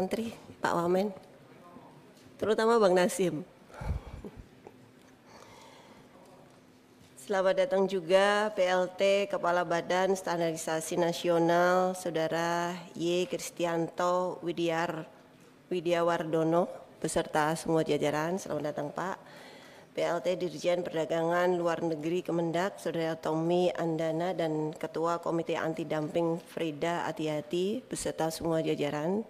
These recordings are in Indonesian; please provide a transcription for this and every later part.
Menteri, Pak Wamen, terutama Bang Nasim. Selamat datang juga PLT Kepala Badan Standarisasi Nasional, Saudara Y. Kristianto Widiawardono, beserta semua jajaran. Selamat datang Pak. PLT Dirjen Perdagangan Luar Negeri Kemendak, Saudara Tommy Andana, dan Ketua Komite Anti Dumping Frida Atiati, beserta semua jajaran.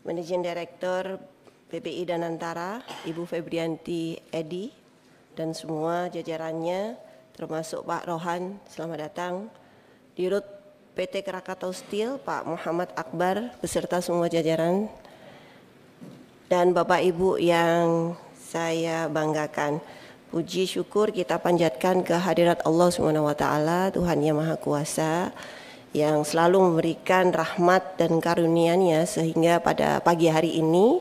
Managing Director PPI Danantara, Ibu Febrianti Edi, dan semua jajarannya, termasuk Pak Rohan, selamat datang. Dirut PT Krakatau Steel, Pak Muhammad Akbar, beserta semua jajaran. Dan Bapak Ibu yang saya banggakan, puji syukur kita panjatkan kehadirat Allah SWT, Tuhan Yang Maha Kuasa, yang selalu memberikan rahmat dan karunia-Nya sehingga pada pagi hari ini,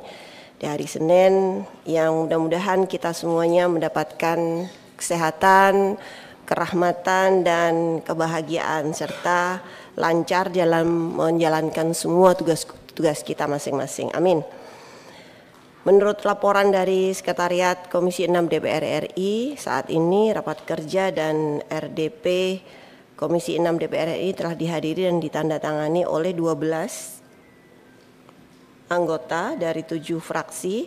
di hari Senin, yang mudah-mudahan kita semuanya mendapatkan kesehatan, kerahmatan, dan kebahagiaan, serta lancar dalam menjalankan semua tugas-tugas kita masing-masing. Amin. Menurut laporan dari Sekretariat Komisi 6 DPR RI, saat ini rapat kerja dan RDP Komisi 6 DPR RI telah dihadiri dan ditandatangani oleh 12 anggota dari 7 fraksi.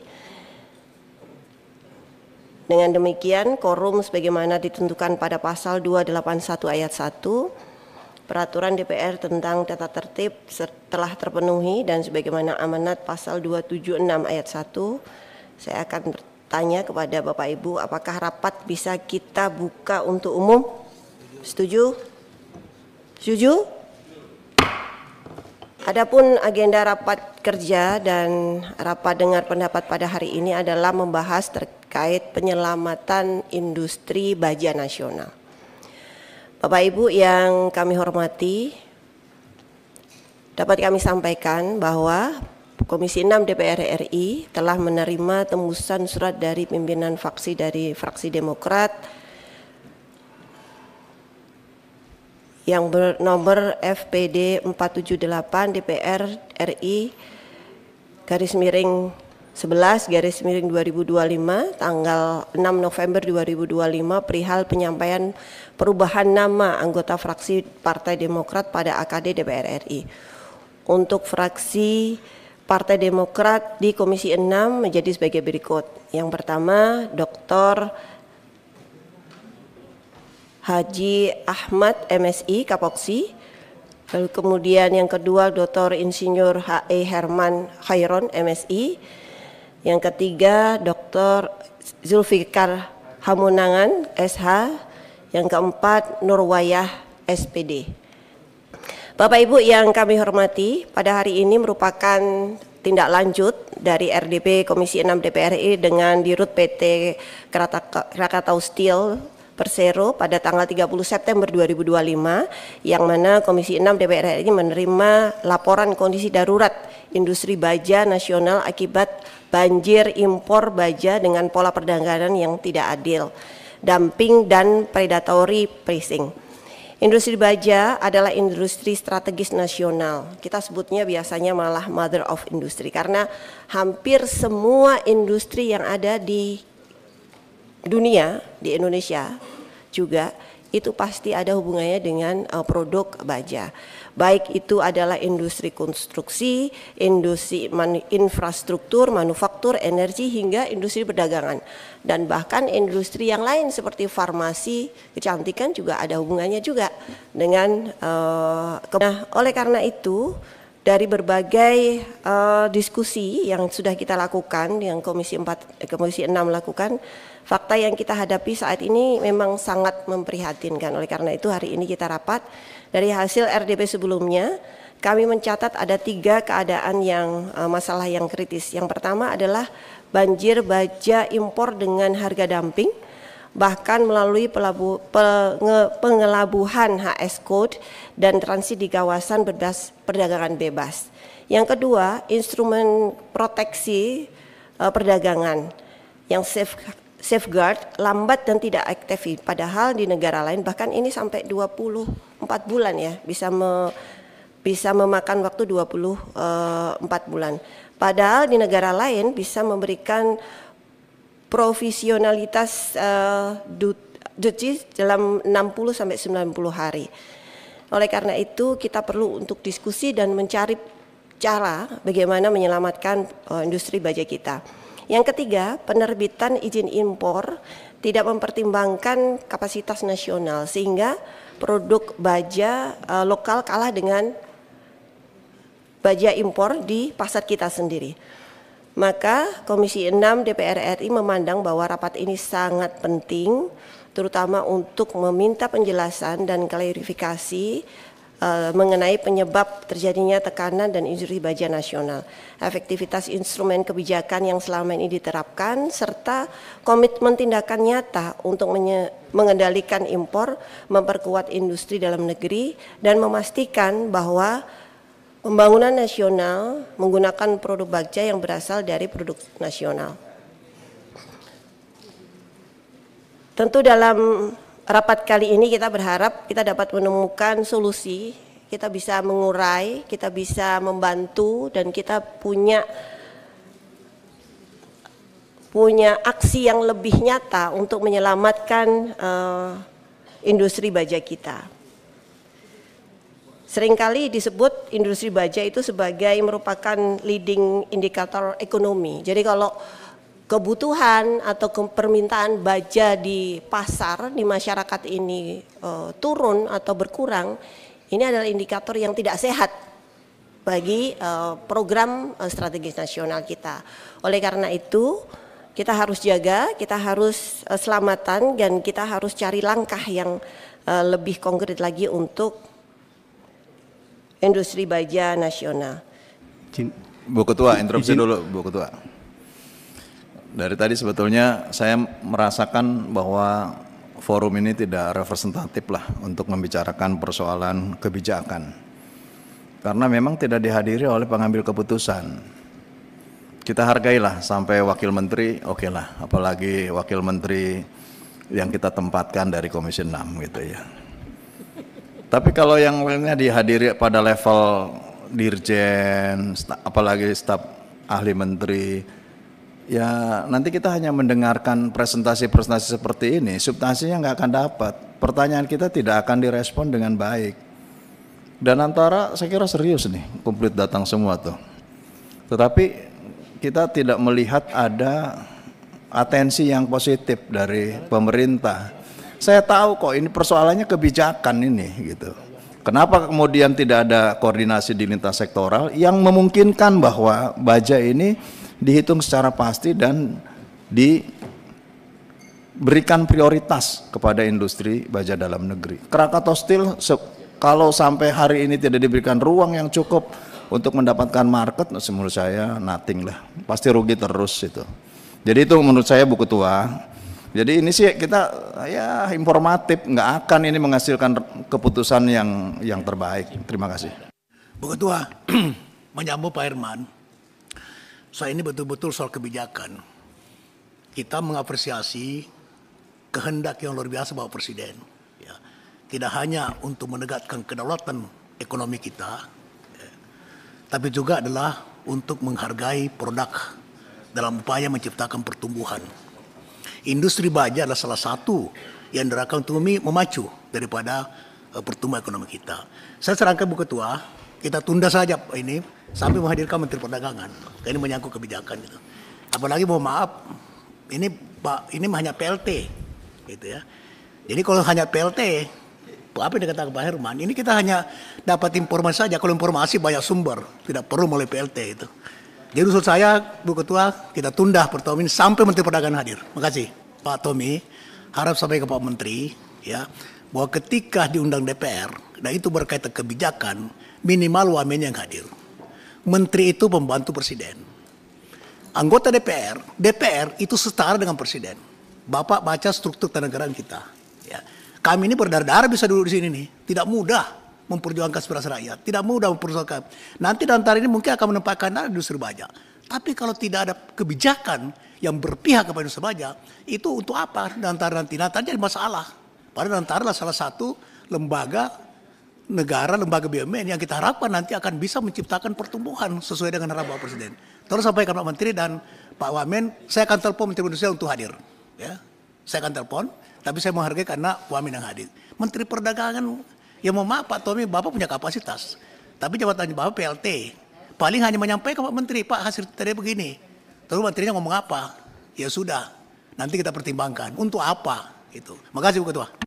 Dengan demikian, quorum sebagaimana ditentukan pada pasal 281 ayat 1 Peraturan DPR tentang tata tertib telah terpenuhi, dan sebagaimana amanat pasal 276 ayat 1, saya akan bertanya kepada Bapak Ibu, apakah rapat bisa kita buka untuk umum? Setuju? Setuju? Adapun agenda rapat kerja dan rapat dengar pendapat pada hari ini adalah membahas terkait penyelamatan industri baja nasional. Bapak Ibu yang kami hormati, dapat kami sampaikan bahwa Komisi 6 DPR RI telah menerima tembusan surat dari pimpinan fraksi Demokrat yang bernomor FPD 478 DPR RI /11/2025 tanggal 6 November 2025 perihal penyampaian perubahan nama anggota fraksi Partai Demokrat pada AKD DPR RI. Untuk fraksi Partai Demokrat di Komisi 6 menjadi sebagai berikut. Yang pertama, Dr. Haji Ahmad MSI Kapoksi, lalu kemudian yang kedua Dr. Insinyur H.E. Herman Khairon MSI, yang ketiga Dr. Zulfikar Hamunangan SH, yang keempat Nurwayah SPD. Bapak Ibu yang kami hormati, pada hari ini merupakan tindak lanjut dari RDP Komisi 6 DPR RI dengan Dirut PT Krakatau Steel Persero pada tanggal 30 September 2025, yang mana Komisi 6 DPR RI menerima laporan kondisi darurat industri baja nasional akibat banjir impor baja dengan pola perdagangan yang tidak adil, dumping dan predatory pricing. Industri baja adalah industri strategis nasional. Kita sebutnya biasanya malah mother of industry, karena hampir semua industri yang ada di dunia, di Indonesia juga, itu pasti ada hubungannya dengan produk baja. Baik itu adalah industri konstruksi, industri infrastruktur, manufaktur, energi, hingga industri perdagangan. Dan bahkan industri yang lain seperti farmasi, kecantikan juga ada hubungannya juga dengan oleh karena itu, dari berbagai diskusi yang sudah kita lakukan, yang Komisi 6 lakukan, fakta yang kita hadapi saat ini memang sangat memprihatinkan. Oleh karena itu hari ini kita rapat. Dari hasil RDP sebelumnya, kami mencatat ada 3 keadaan yang masalah yang kritis. Yang pertama adalah banjir baja impor dengan harga dumping, bahkan melalui pengelabuhan HS Code dan transit di kawasan perdagangan bebas. Yang kedua, instrumen proteksi perdagangan yang safeguard lambat dan tidak aktif, padahal di negara lain bahkan ini sampai 24 bulan ya bisa bisa memakan waktu 24 bulan. Padahal di negara lain bisa memberikan provisionalitas cuti dalam 60 sampai 90 hari. Oleh karena itu kita perlu untuk diskusi dan mencari cara bagaimana menyelamatkan industri baja kita. Yang ketiga, penerbitan izin impor tidak mempertimbangkan kapasitas nasional sehingga produk baja lokal kalah dengan baja impor di pasar kita sendiri. Maka Komisi 6 DPR RI memandang bahwa rapat ini sangat penting, terutama untuk meminta penjelasan dan klarifikasi mengenai penyebab terjadinya tekanan dan industri baja nasional, efektivitas instrumen kebijakan yang selama ini diterapkan, serta komitmen tindakan nyata untuk mengendalikan impor, memperkuat industri dalam negeri, dan memastikan bahwa pembangunan nasional menggunakan produk baja yang berasal dari produk nasional. Tentu dalam rapat kali ini kita berharap kita dapat menemukan solusi, kita bisa mengurai, kita bisa membantu, dan kita punya aksi yang lebih nyata untuk menyelamatkan industri baja kita. Seringkali disebut industri baja itu sebagai merupakan leading indikator ekonomi. Jadi kalau kebutuhan atau permintaan baja di pasar, di masyarakat ini turun atau berkurang, ini adalah indikator yang tidak sehat bagi program strategis nasional kita. Oleh karena itu kita harus jaga, kita harus selamatan, dan kita harus cari langkah yang lebih konkret lagi untuk industri baja nasional. Bu Ketua, interupsi dulu Bu Ketua. Dari tadi sebetulnya saya merasakan bahwa forum ini tidak representatif lah untuk membicarakan persoalan kebijakan. Karena memang tidak dihadiri oleh pengambil keputusan. Kita hargailah sampai wakil menteri, oke lah, apalagi wakil menteri yang kita tempatkan dari Komisi 6 gitu ya. Tapi kalau yang lainnya dihadiri pada level dirjen, apalagi staf ahli menteri, ya nanti kita hanya mendengarkan presentasi-presentasi seperti ini, substansinya nggak akan dapat. Pertanyaan kita tidak akan direspon dengan baik. Dan antara saya kira serius nih, komplit datang semua tuh. Tetapi kita tidak melihat ada atensi yang positif dari pemerintah. Saya tahu kok ini persoalannya kebijakan ini gitu. Kenapa kemudian tidak ada koordinasi di lintas sektoral yang memungkinkan bahwa baja ini dihitung secara pasti dan diberikan prioritas kepada industri baja dalam negeri. Krakatau Steel kalau sampai hari ini tidak diberikan ruang yang cukup untuk mendapatkan market, menurut saya nothing lah, pasti rugi terus itu. Jadi itu menurut saya Bu Ketua. Jadi ini sih kita ya informatif, nggak akan ini menghasilkan keputusan yang terbaik. Terima kasih. Bu Ketua, menyambung Pak Herman. Soal ini betul-betul soal kebijakan. Kita mengapresiasi kehendak yang luar biasa Bapak Presiden. Ya. Tidak hanya untuk menegakkan kedaulatan ekonomi kita, ya, tapi juga adalah untuk menghargai produk dalam upaya menciptakan pertumbuhan. Industri baja adalah salah satu yang diarahkan untuk memacu daripada pertumbuhan ekonomi kita. Saya sarankan Bu Ketua, kita tunda saja ini sampai menghadirkan Menteri Perdagangan. Ini menyangkut kebijakan itu. Apalagi mohon maaf, ini Pak, ini hanya PLT, gitu ya. Jadi kalau hanya PLT, apa yang dikatakan Pak Herman, ini kita hanya dapat informasi saja. Kalau informasi banyak sumber, tidak perlu melalui PLT itu. Jadi usul saya, Bu Ketua, kita tunda pertemuan ini sampai Menteri Perdagangan hadir. Terima kasih, Pak Tommy. Harap sampai ke Pak Menteri, ya, bahwa ketika diundang DPR, dan itu berkaitan kebijakan, minimal wamen yang hadir. Menteri itu pembantu presiden. Anggota DPR itu setara dengan presiden. Bapak baca struktur kenegaraan kita. Ya. Kami ini berdarah-darah bisa duduk di sini nih. Tidak mudah memperjuangkan aspirasi rakyat. Tidak mudah memperjuangkan. Nanti di antara ini mungkin akan menempatkan industri baja. Tapi kalau tidak ada kebijakan yang berpihak kepada industri baja, itu untuk apa? Di antara nanti jadi masalah. Padahal antara adalah salah satu lembaga negara, lembaga BUMN yang kita harapkan nanti akan bisa menciptakan pertumbuhan sesuai dengan harapan Bapak Presiden. Tolong sampaikan Pak Menteri dan Pak Wamen, saya akan telepon Menteri Perindustrian untuk hadir. Ya, saya akan telepon, tapi saya menghargai karena Wamen yang hadir. Menteri Perdagangan, ya mau maaf Pak Tommy, Bapak punya kapasitas. Tapi jabatan Bapak PLT, paling hanya menyampaikan Pak Menteri, Pak hasil tadi begini. Terus menterinya ngomong apa? Ya sudah, nanti kita pertimbangkan. Untuk apa? Itu. Makasih Bu Ketua.